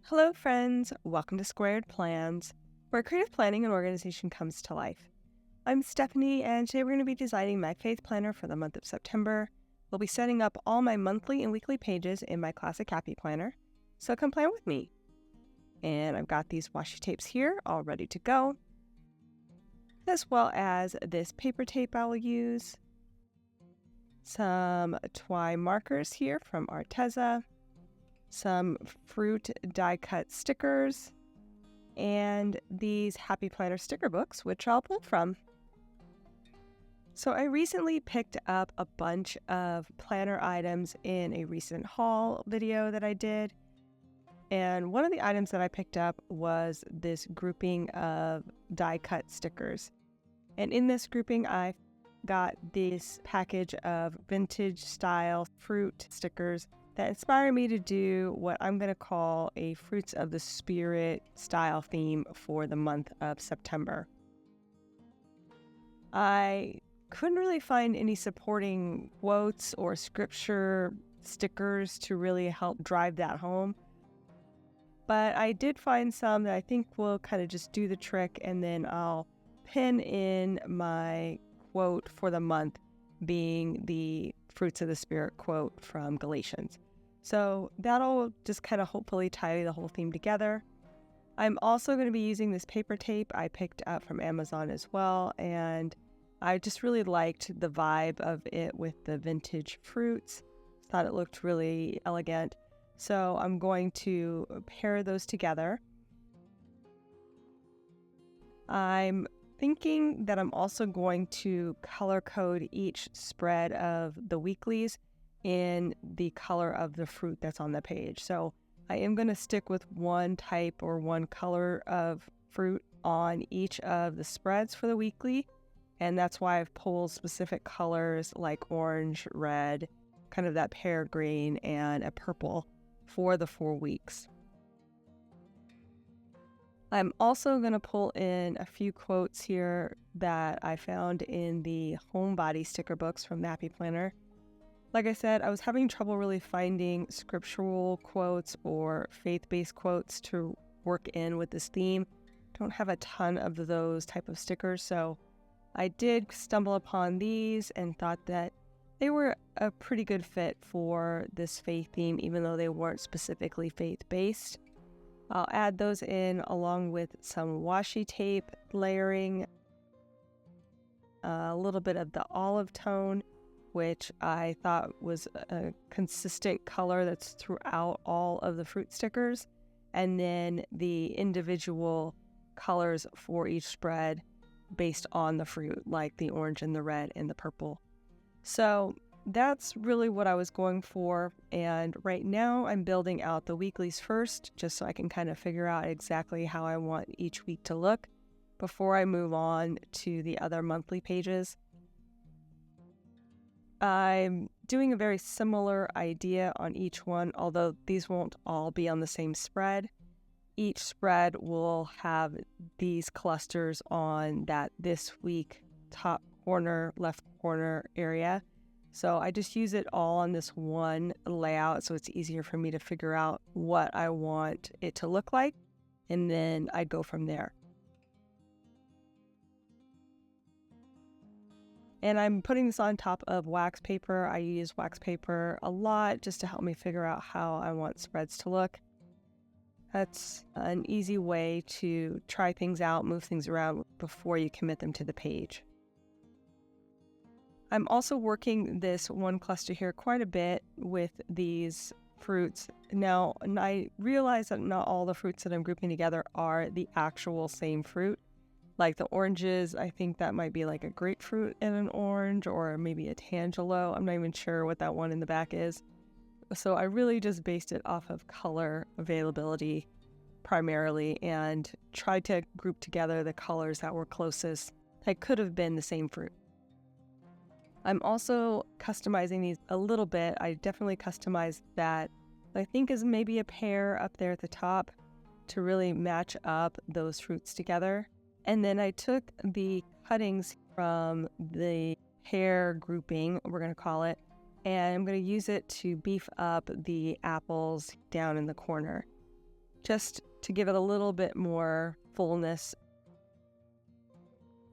Hello friends, welcome to Squaird Plans, where creative planning and organization comes to life. I'm Stephanie, and today we're going to be designing my faith planner for the month of September. We'll be setting up all my monthly and weekly pages in my classic happy planner, so come plan with me. And I've got these washi tapes here all ready to go, as well as this paper tape I will use, some Twi markers here from Arteza, some fruit die cut stickers, and these Happy Planner sticker books, which I'll pull from. So I recently picked up a bunch of planner items in a recent haul video that I did. And one of the items that I picked up was this grouping of die cut stickers. And in this grouping, I got this package of vintage style fruit stickers that inspired me to do what I'm going to call a Fruits of the Spirit style theme for the month of September. I couldn't really find any supporting quotes or scripture stickers to really help drive that home, but I did find some that I think will kind of just do the trick, and then I'll pin in my quote for the month being the Fruits of the Spirit quote from Galatians. So that'll just kind of hopefully tie the whole theme together. I'm also going to be using this paper tape I picked up from Amazon as well, and I just really liked the vibe of it with the vintage fruits. Thought it looked really elegant. So I'm going to pair those together. I'm thinking that I'm also going to color code each spread of the weeklies in the color of the fruit that's on the page. So I am going to stick with one type or one color of fruit on each of the spreads for the weekly. And that's why I've pulled specific colors like orange, red, kind of that pear green, and a purple for the 4 weeks. I'm also going to pull in a few quotes here that I found in the Homebody sticker books from the Happy Planner. Like I said, I was having trouble really finding scriptural quotes or faith-based quotes to work in with this theme. Don't have a ton of those type of stickers, so I did stumble upon these and thought that they were a pretty good fit for this faith theme, even though they weren't specifically faith-based. I'll add those in along with some washi tape layering, a little bit of the olive tone, which I thought was a consistent color that's throughout all of the fruit stickers, and then the individual colors for each spread based on the fruit, like the orange and the red and the purple. So that's really what I was going for, and right now I'm building out the weeklies first, just so I can kind of figure out exactly how I want each week to look before I move on to the other monthly pages. I'm doing a very similar idea on each one, although these won't all be on the same spread. Each spread will have these clusters on that this week top corner, left corner area. So I just use it all on this one layout, so it's easier for me to figure out what I want it to look like, and then I go from there. And I'm putting this on top of wax paper. I use wax paper a lot just to help me figure out how I want spreads to look. That's an easy way to try things out, move things around before you commit them to the page. I'm also working this one cluster here quite a bit with these fruits. Now, I realize that not all the fruits that I'm grouping together are the actual same fruit. Like the oranges, I think that might be like a grapefruit and an orange, or maybe a tangelo. I'm not even sure what that one in the back is. So I really just based it off of color availability primarily and tried to group together the colors that were closest that could have been the same fruit. I'm also customizing these a little bit. I definitely customized that I think is maybe a pear up there at the top to really match up those fruits together. And then I took the cuttings from the pear grouping, we're going to call it, and I'm going to use it to beef up the apples down in the corner. just to give it a little bit more fullness.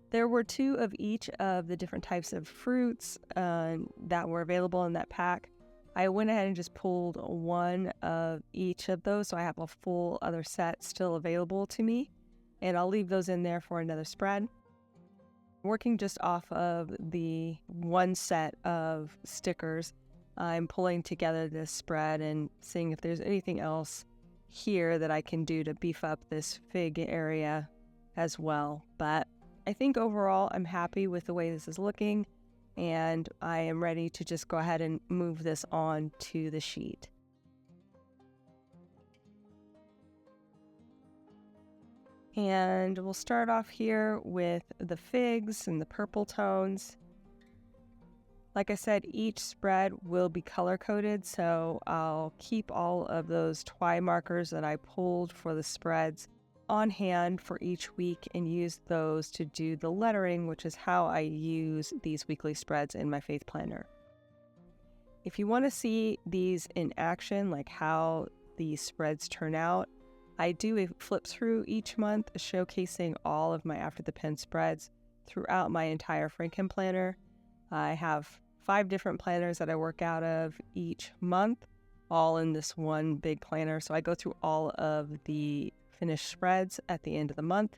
There were 2 of each of the different types of fruits that were available in that pack. I went ahead and just pulled 1 of each of those, so I have a full other set still available to me, and I'll leave those in there for another spread. Working just off of the 1 set of stickers, I'm pulling together this spread and seeing if there's anything else here that I can do to beef up this fig area as well. But I think overall I'm happy with the way this is looking, and I am ready to just go ahead and move this on to the sheet. And we'll start off here with the figs and the purple tones. Like I said, each spread will be color-coded, so I'll keep all of those twi markers that I pulled for the spreads on hand for each week and use those to do the lettering, which is how I use these weekly spreads in my Faith Planner. If you want to see these in action, like how these spreads turn out, I do a flip through each month showcasing all of my After the Pen spreads throughout my entire frankenplanner. I have 5 different planners that I work out of each month, all in this one big planner. So I go through all of the finished spreads at the end of the month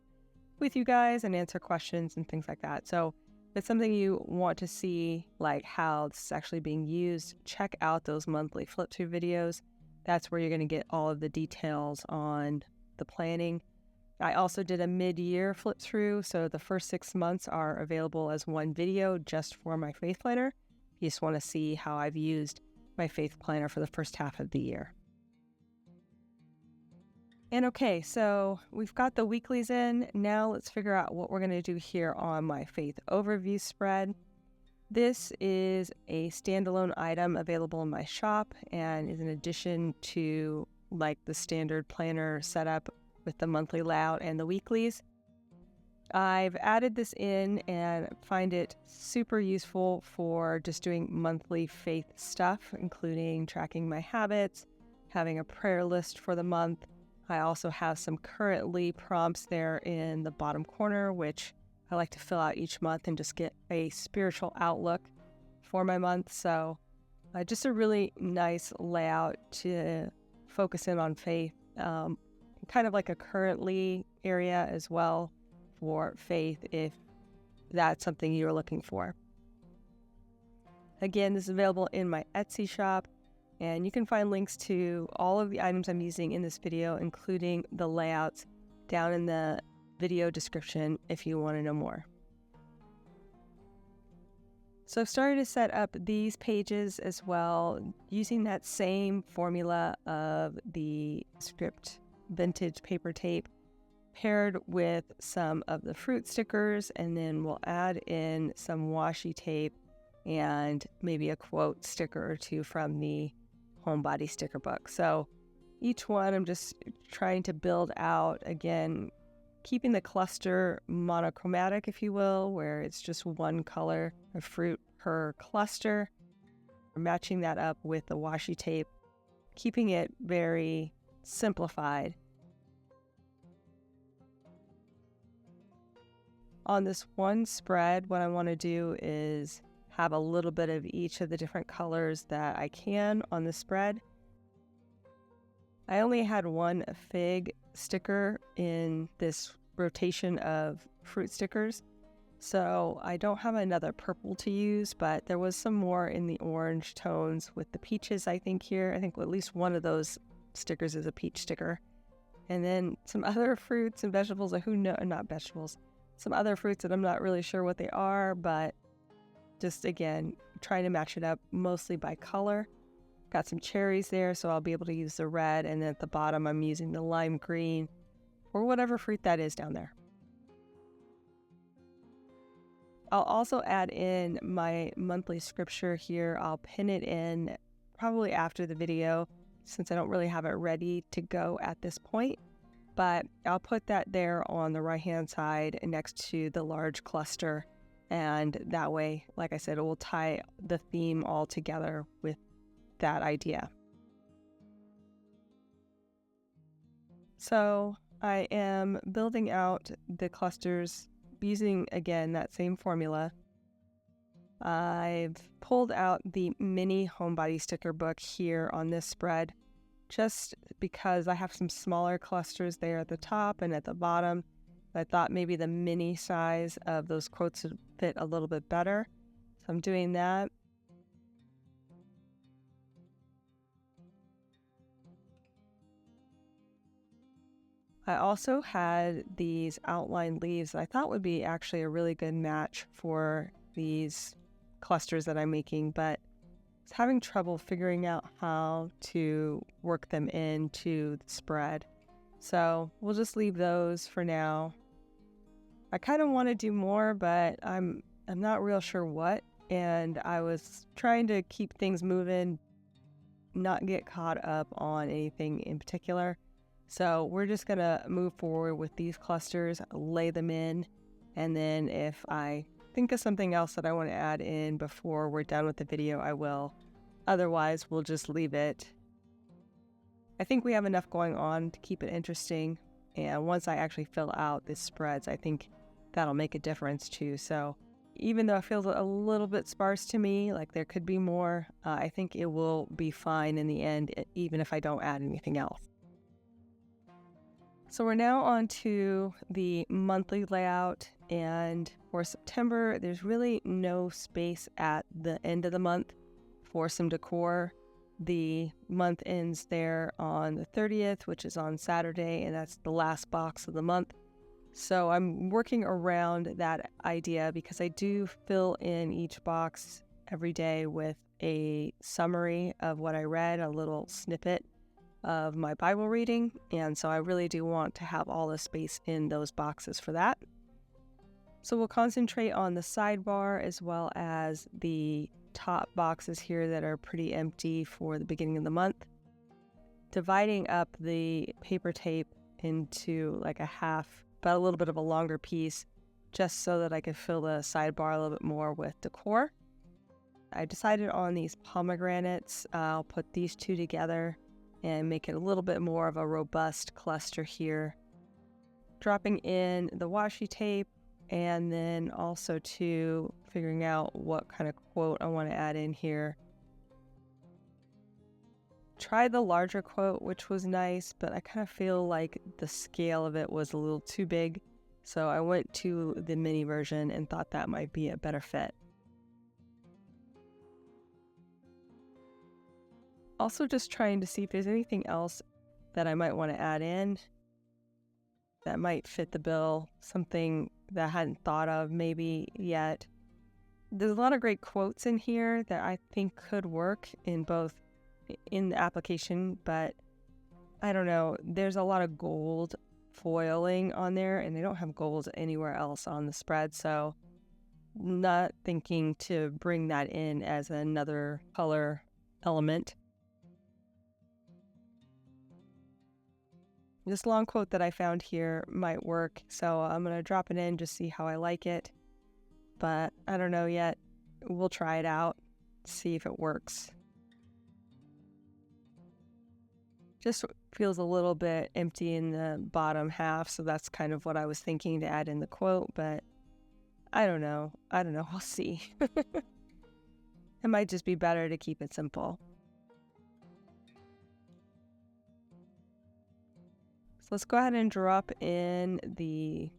with you guys and answer questions and things like that. So if it's something you want to see, like how this is actually being used, check out those monthly flip through videos. That's where you're going to get all of the details on the planning. I also did a mid-year flip through, so the first 6 months are available as one video just for my Faith Planner. You just want to see how I've used my Faith Planner for the first half of the year. And okay, so we've got the weeklies in. Now let's figure out what we're going to do here on my Faith Overview spread. This is a standalone item available in my shop and is an addition to like the standard planner setup with the monthly layout and the weeklies. I've added this in and find it super useful for just doing monthly faith stuff, including tracking my habits, having a prayer list for the month. I also have some currently prompts there in the bottom corner, which I like to fill out each month and just get a spiritual outlook for my month. So just a really nice layout to focus in on faith, kind of like a currently area as well for faith if that's something you're looking for. Again, this is available in my Etsy shop, and you can find links to all of the items I'm using in this video, including the layouts, down in the video description if you want to know more. So I've started to set up these pages as well, using that same formula of the script vintage paper tape paired with some of the fruit stickers, and then we'll add in some washi tape and maybe a quote sticker or 2 from the Homebody sticker book. So each one I'm just trying to build out, again, keeping the cluster monochromatic, if you will, where it's just one color of fruit per cluster, matching that up with the washi tape, keeping it very simplified. On this one spread, what I want to do is have a little bit of each of the different colors that I can on the spread. I only had 1 fig sticker in this rotation of fruit stickers, so I don't have another purple to use, but there was some more in the orange tones with the peaches, I think here. I think at least one of those stickers is a peach sticker. And then some other fruits and vegetables, not vegetables, some other fruits that I'm not really sure what they are, but just again, trying to match it up mostly by color. Got some cherries there, so I'll be able to use the red, and then at the bottom I'm using the lime green or whatever fruit that is down there. I'll also add in my monthly scripture here. I'll pin it in probably after the video since I don't really have it ready to go at this point, but I'll put that there on the right hand side next to the large cluster, and that way, like I said, it will tie the theme all together with that idea. So I am building out the clusters using, again, that same formula. I've pulled out the mini homebody sticker book here on this spread just because I have some smaller clusters there at the top and at the bottom. I thought maybe the mini size of those quotes would fit a little bit better. So I'm doing that. I also had these outline leaves that I thought would be actually a really good match for these clusters that I'm making, but I was having trouble figuring out how to work them into the spread. So we'll just leave those for now. I kind of want to do more, but I'm not real sure what, and I was trying to keep things moving, not get caught up on anything in particular. So we're just going to move forward with these clusters, lay them in, and then if I think of something else that I want to add in before we're done with the video, I will. Otherwise, we'll just leave it. I think we have enough going on to keep it interesting, and once I actually fill out the spreads, I think that'll make a difference too. So even though it feels a little bit sparse to me, like there could be more, I think it will be fine in the end, even if I don't add anything else. So we're now on to the monthly layout, and for September, there's really no space at the end of the month for some decor. The month ends there on the 30th, which is on Saturday, and that's the last box of the month. So I'm working around that idea because I do fill in each box every day with a summary of what I read, a little snippet of my Bible reading, and so I really do want to have all the space in those boxes for that. So we'll concentrate on the sidebar as well as the top boxes here that are pretty empty for the beginning of the month. Dividing up the paper tape into like a half, but a little bit of a longer piece, just so that I could fill the sidebar a little bit more with decor. I decided on these pomegranates. I'll put these two together and make it a little bit more of a robust cluster here. Dropping in the washi tape, and then also to figuring out what kind of quote I want to add in here. Tried the larger quote, which was nice, but I kind of feel like the scale of it was a little too big. So I went to the mini version and thought that might be a better fit. Also just trying to see if there's anything else that I might want to add in that might fit the bill, something that I hadn't thought of maybe yet. There's a lot of great quotes in here that I think could work in both in the application, but I don't know, there's a lot of gold foiling on there and they don't have gold anywhere else on the spread, so not thinking to bring that in as another color element. This long quote that I found here might work, so I'm going to drop it in, just see how I like it. But I don't know yet. We'll try it out, see if it works. Just feels a little bit empty in the bottom half, so that's kind of what I was thinking to add in the quote, but I don't know. We'll see. It might just be better to keep it simple. So let's go ahead and drop in the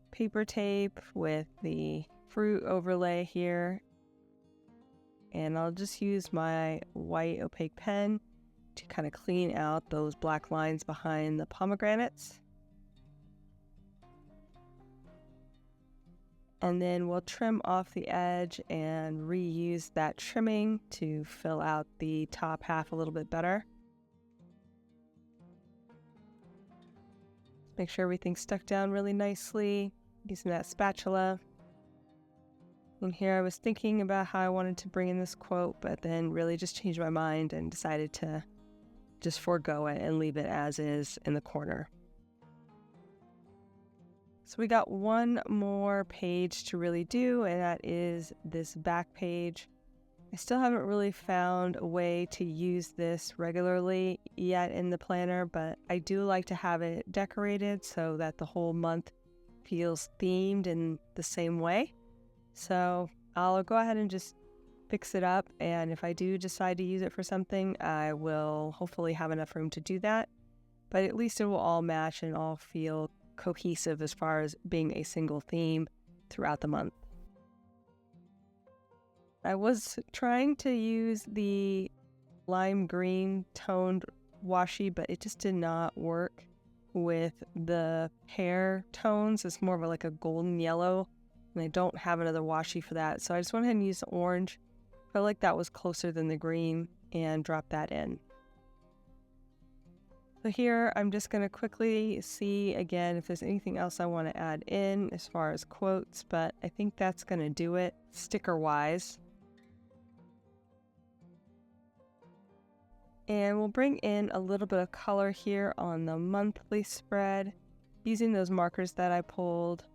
paper tape with the fruit overlay here. And I'll just use my white opaque pen to kind of clean out those black lines behind the pomegranates. And then we'll trim off the edge and reuse that trimming to fill out the top half a little bit better. Make sure everything's stuck down really nicely using that spatula. And here I was thinking about how I wanted to bring in this quote, but then really just changed my mind and decided to just forego it and leave it as is in the corner. So we got one more page to really do, and that is this back page. I still haven't really found a way to use this regularly yet in the planner, but I do like to have it decorated so that the whole month feels themed in the same way. So I'll go ahead and just fix it up, and if I do decide to use it for something, I will hopefully have enough room to do that. But at least it will all match and all feel cohesive as far as being a single theme throughout the month. I was trying to use the lime green toned washi, but it just did not work with the hair tones. It's more of like a golden yellow, and I don't have another washi for that. So I just went ahead and used the orange. Felt like that was closer than the green and dropped that in. So here I'm just going to quickly see again if there's anything else I want to add in as far as quotes, but I think that's going to do it sticker wise. And we'll bring in a little bit of color here on the monthly spread using those markers that I pulled.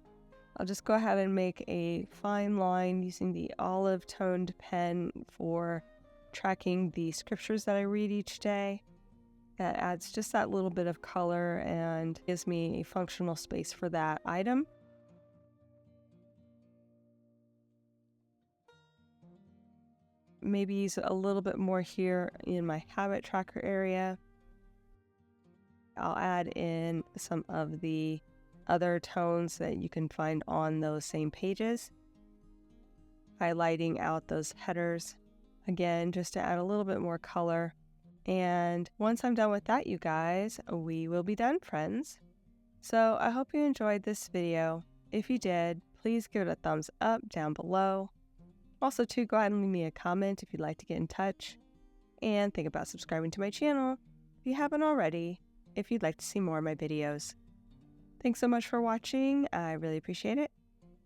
I'll just go ahead and make a fine line using the olive toned pen for tracking the scriptures that I read each day. That adds just that little bit of color and gives me a functional space for that item. Maybe use a little bit more here in my habit tracker area. I'll add in some of the other tones that you can find on those same pages, highlighting out those headers again just to add a little bit more color. And once I'm done with that, you guys, we will be done, friends. So I hope you enjoyed this video. If you did, please give it a thumbs up down below. Also, too, go ahead and leave me a comment if you'd like to get in touch, and think about subscribing to my channel if you haven't already, if you'd like to see more of my videos. Thanks so much for watching. I really appreciate it.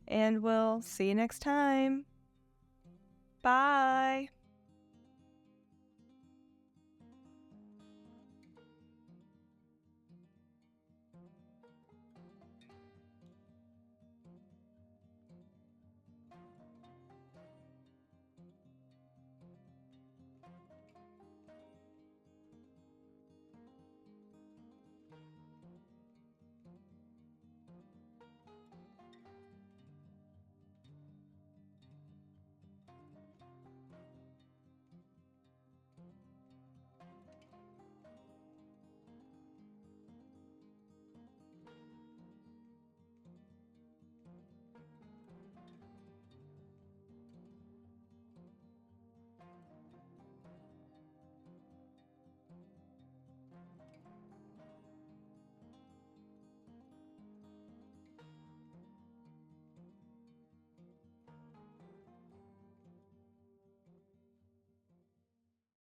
And we'll see you next time. Bye.